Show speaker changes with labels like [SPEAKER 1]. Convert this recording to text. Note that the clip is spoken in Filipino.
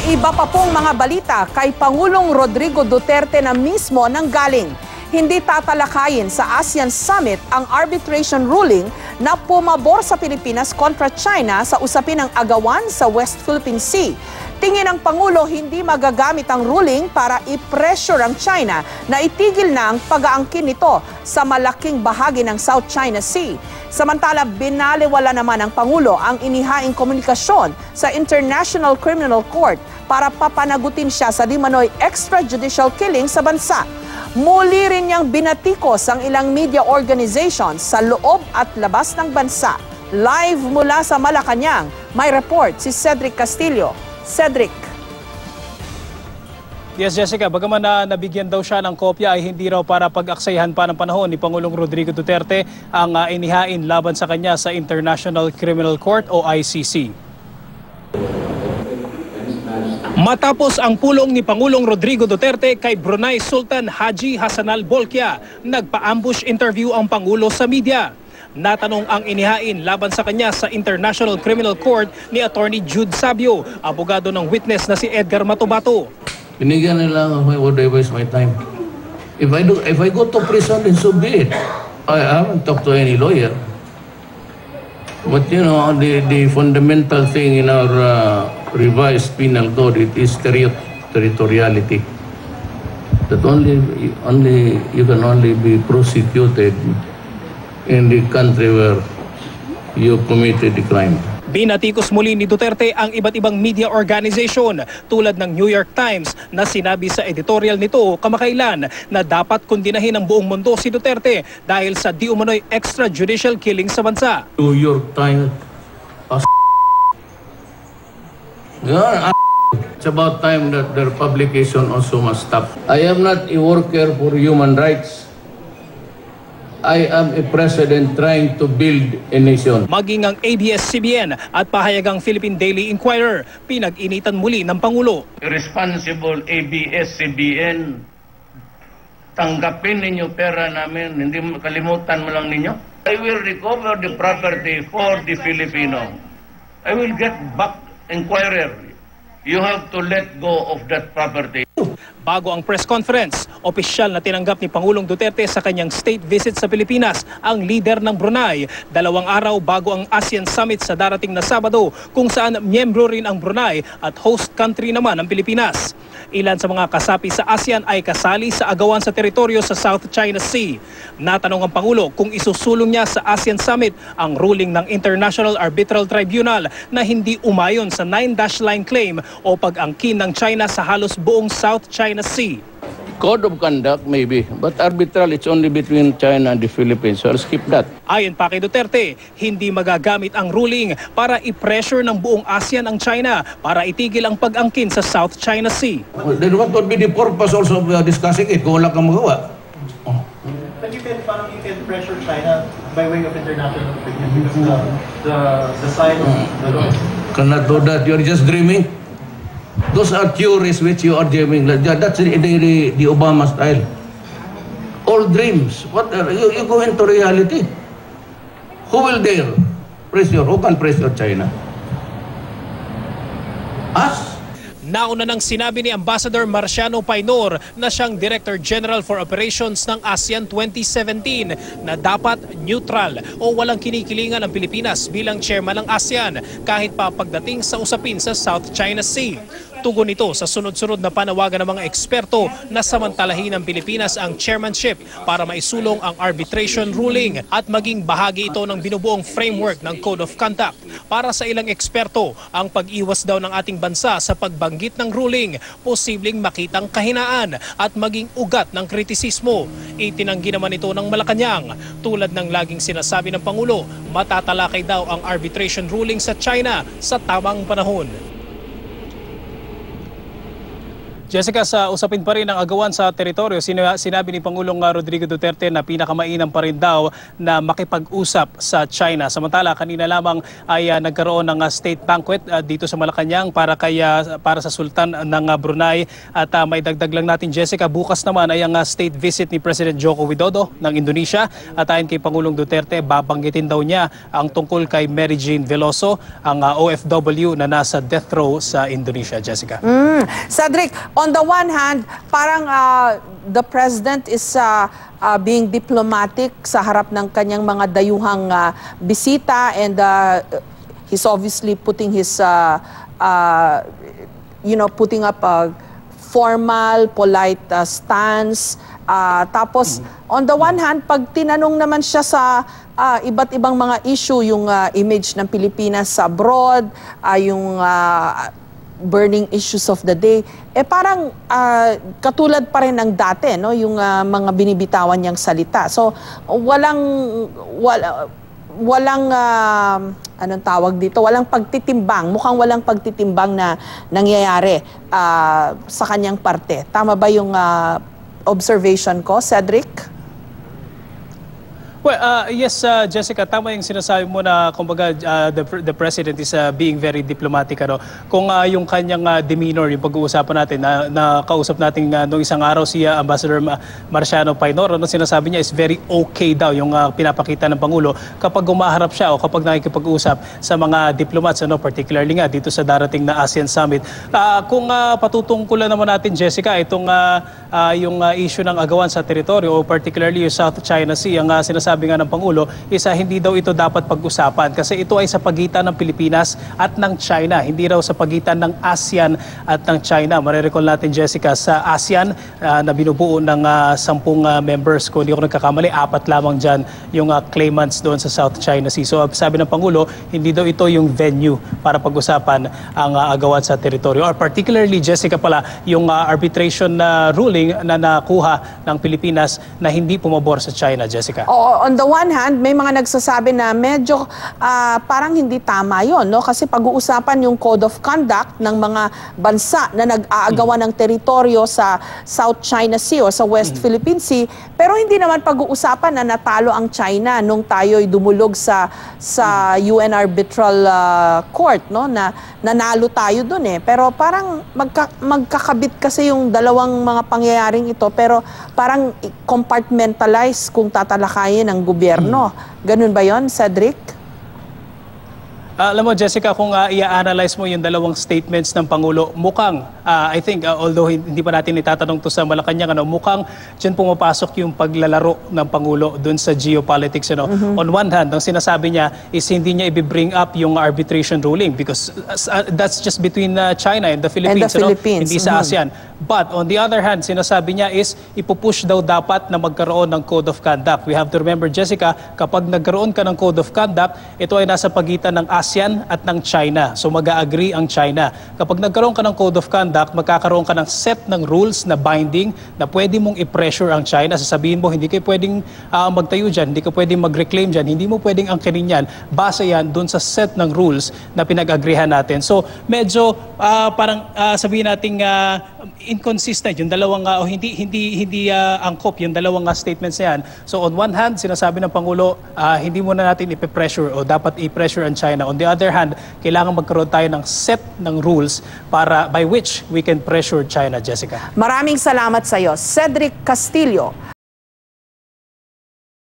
[SPEAKER 1] Sa iba pa pong mga balita, kay Pangulong Rodrigo Duterte na mismo nanggaling. Hindi tatalakayin sa ASEAN Summit ang arbitration ruling na pumabor sa Pilipinas kontra China sa usapin ng agawan sa West Philippine Sea. Tingin ng Pangulo hindi magagamit ang ruling para i-pressure ang China na itigil na ang pag-aangkin nito sa malaking bahagi ng South China Sea. Samantala, binaliwala naman ng Pangulo ang inihaing komunikasyon sa International Criminal Court para papanagutin siya sa di manoy extrajudicial killing sa bansa. Muli rin niyang binatikos ang ilang media organizations sa loob at labas ng bansa. Live mula sa Malacanang, may report si Cedric Castillo. Cedric.
[SPEAKER 2] Yes, Jessica, bagaman nabigyan daw siya ng kopya ay hindi raw para pag-aksayahan pa ng panahon ni Pangulong Rodrigo Duterte ang inihain laban sa kanya sa International Criminal Court o ICC. Matapos ang pulong ni Pangulong Rodrigo Duterte kay Brunei Sultan Haji Hassanal Bolkiah, nagpa-ambush interview ang Pangulo sa media. Natanong ang inihain laban sa kanya sa International Criminal Court ni Attorney Jude Sabio, abogado ng witness na si Edgar Matubato.
[SPEAKER 3] Binigyan nila lang, why would I waste my time? If I go to prison, then so be it. I haven't talked to any lawyer. But you know, the fundamental thing in our revised penal code, it is territoriality. That you can only be prosecuted in the country where you committed the crime.
[SPEAKER 2] Binatikos muli ni Duterte ang iba't ibang media organization tulad ng New York Times na sinabi sa editorial nito kamakailan na dapat kundinahin ng buong mundo si Duterte dahil sa di umano'y extrajudicial killing sa bansa.
[SPEAKER 3] New York Times, it's about time that their publication also must stop. I am not a worker for human rights. I am a president trying to build a nation.
[SPEAKER 2] Maging ang ABS-CBN at pahayagang Philippine Daily Inquirer, pinag-initan muli ng Pangulo.
[SPEAKER 4] Responsible ABS-CBN, tanggapin ninyo pera namin, hindi kalimutan mo lang ninyo. I will recover the property for the Filipino. I will get back Inquirer. You have to let go of that property.
[SPEAKER 2] Bago ang press conference, opisyal na tinanggap ni Pangulong Duterte sa kanyang state visit sa Pilipinas ang leader ng Brunei, 2 araw bago ang ASEAN Summit sa darating na Sabado kung saan miyembro rin ang Brunei at host country naman ang Pilipinas. Ilan sa mga kasapi sa ASEAN ay kasali sa agawan sa teritoryo sa South China Sea. Natanong ang Pangulo kung isusulong niya sa ASEAN Summit ang ruling ng International Arbitral Tribunal na hindi umayon sa 9-line claim o pag-angkin ng China sa halos buong South China Sea.
[SPEAKER 3] Code of conduct maybe, but arbitral it's only between China and the Philippines, so I'll skip that.
[SPEAKER 2] Ayon pa kay Duterte, hindi magagamit ang ruling para i-pressure ng buong ASEAN ang China para itigil ang pag-angkin sa South China Sea.
[SPEAKER 3] Well, then what would be the purpose also of discussing it kung wala kang magawa?
[SPEAKER 5] But you can pressure China by way of international treaty because the side of the law.
[SPEAKER 3] Cannot do that, you're just dreaming. Those are theories which you are dreaming. That's the Obama style. All dreams. What you go into reality? Who will dare pressure? Who can pressure China? Us?
[SPEAKER 2] Nauna nang sinabi ni Ambassador Marciano Painor na siyang Director General for Operations ng ASEAN 2017 na dapat neutral o walang kinikilingan ang Pilipinas bilang chairman ng ASEAN kahit pa pagdating sa usapin sa South China Sea. Tugon nito sa sunod-sunod na panawagan ng mga eksperto na samantalahin ng Pilipinas ang chairmanship para maisulong ang arbitration ruling at maging bahagi ito ng binubuong framework ng Code of Conduct. Para sa ilang eksperto, ang pag-iwas daw ng ating bansa sa pagbanggit ng ruling, posibleng makitang kahinaan at maging ugat ng kritisismo. Itinanggi naman ito ng Malacanang. Tulad ng laging sinasabi ng Pangulo, matatalakay daw ang arbitration ruling sa China sa tamang panahon. Jessica, sa usapin pa rin ng agawan sa teritoryo, sinabi ni Pangulong Rodrigo Duterte na pinakamainam pa rin daw na makipag-usap sa China. Samantala, kanina lamang ay nagkaroon ng state banquet dito sa Malacanang para sa Sultan ng Brunei. At may dagdag lang natin, Jessica, bukas naman ay ang state visit ni President Joko Widodo ng Indonesia. At ayon kay Pangulong Duterte, babanggitin daw niya ang tungkol kay Mary Jane Veloso, ang OFW na nasa death row sa Indonesia, Jessica.
[SPEAKER 1] Cedric, on the one hand, parang the president is being diplomatic sa harap ng kanyang mga dayuhang bisita, and he's obviously putting his, putting up a formal, polite stance. Tapos, on the one hand, pag tinanong naman siya sa iba't ibang mga issue, yung image ng Pilipinas sa abroad, yung burning issues of the day, parang katulad pa rin ng dati, no, yung mga binibitawan niyang salita. So walang anong tawag dito, walang pagtitimbang, mukhang walang pagtitimbang na nangyayari sa kanyang parte. Tama ba yung observation ko, Cedric?
[SPEAKER 2] Well, yes, Jessica, tama yung sinasabi mo na kumbaga the president is being very diplomatic. Kung yung kanyang demeanor, yung pag-uusapan natin, na kausap natin noong isang araw si Ambassador Marciano Paynor, sinasabi niya is very okay daw yung pinapakita ng Pangulo kapag umaharap siya o kapag nakikipag-usap sa mga diplomats, particularly nga dito sa darating na ASEAN Summit. Kung patutungkulan naman natin, Jessica, itong yung issue ng agawan sa teritoryo o particularly yung South China Sea, ang sinasabi nga ng Pangulo is hindi daw ito dapat pag-usapan kasi ito ay sa pagitan ng Pilipinas at ng China, hindi raw sa pagitan ng ASEAN at ng China. Marirecall natin, Jessica, sa ASEAN na binubuo ng 10 members, kung hindi ako nagkakamali, 4 lamang dyan yung claimants doon sa South China Sea. So sabi ng Pangulo, hindi daw ito yung venue para pag-usapan ang agawan sa teritoryo, or particularly, Jessica, pala yung arbitration ruling na nakuha ng Pilipinas na hindi pumabor sa China, Jessica.
[SPEAKER 1] On the one hand, may mga nagsasabi na medyo parang hindi tama yon, no? Kasi pag-uusapan yung Code of Conduct ng mga bansa na nag-aagawan ng teritoryo sa South China Sea o sa West Philippine Sea, pero hindi naman pag-uusapan na natalo ang China nung tayo'y dumulog sa UN Arbitral Court, no? Na nanalo tayo dun Pero parang magkakabit kasi yung dalawang mga pangyayaring ito, pero parang compartmentalize kung tatalakayin ng gobyerno. Ganun ba yon, Cedric?
[SPEAKER 2] Alam mo, Jessica, kung i-analyze mo yung dalawang statements ng Pangulo, mukhang, I think, although hindi pa natin itatanong to sa Malacanang, mukhang dyan pumapasok yung paglalaro ng Pangulo dun sa geopolitics. On one hand, ang sinasabi niya is hindi niya i-bring up yung arbitration ruling because that's just between China and the Philippines. Hindi sa ASEAN. But on the other hand, sinasabi niya is ipupush daw dapat na magkaroon ng Code of Conduct. We have to remember, Jessica, kapag nagkaroon ka ng Code of Conduct, ito ay nasa pagitan ng ASEAN at ng China. So mag-a-agree ang China. Kapag nagkaroon ka ng Code of Conduct, magkakaroon ka ng set ng rules na binding na pwede mong i-pressure ang China. Sasabihin mo, hindi kayo pwedeng magtayo dyan, hindi ka pwedeng mag-reclaim dyan, hindi mo pwedeng angkinin yan. Base yan dun sa set ng rules na pinag-agreehan natin. So medyo parang sabihin nating inconsistent yung dalawang hindi angkop yung dalawang statements na yan. So on one hand, sinasabi ng Pangulo, hindi muna natin ipe-pressure o dapat i-pressure ang China. On the other hand, kailangan magkaroon tayo ng set ng rules para by which we can pressure China, Jessica.
[SPEAKER 1] Maraming salamat sa iyo, Cedric Castillo.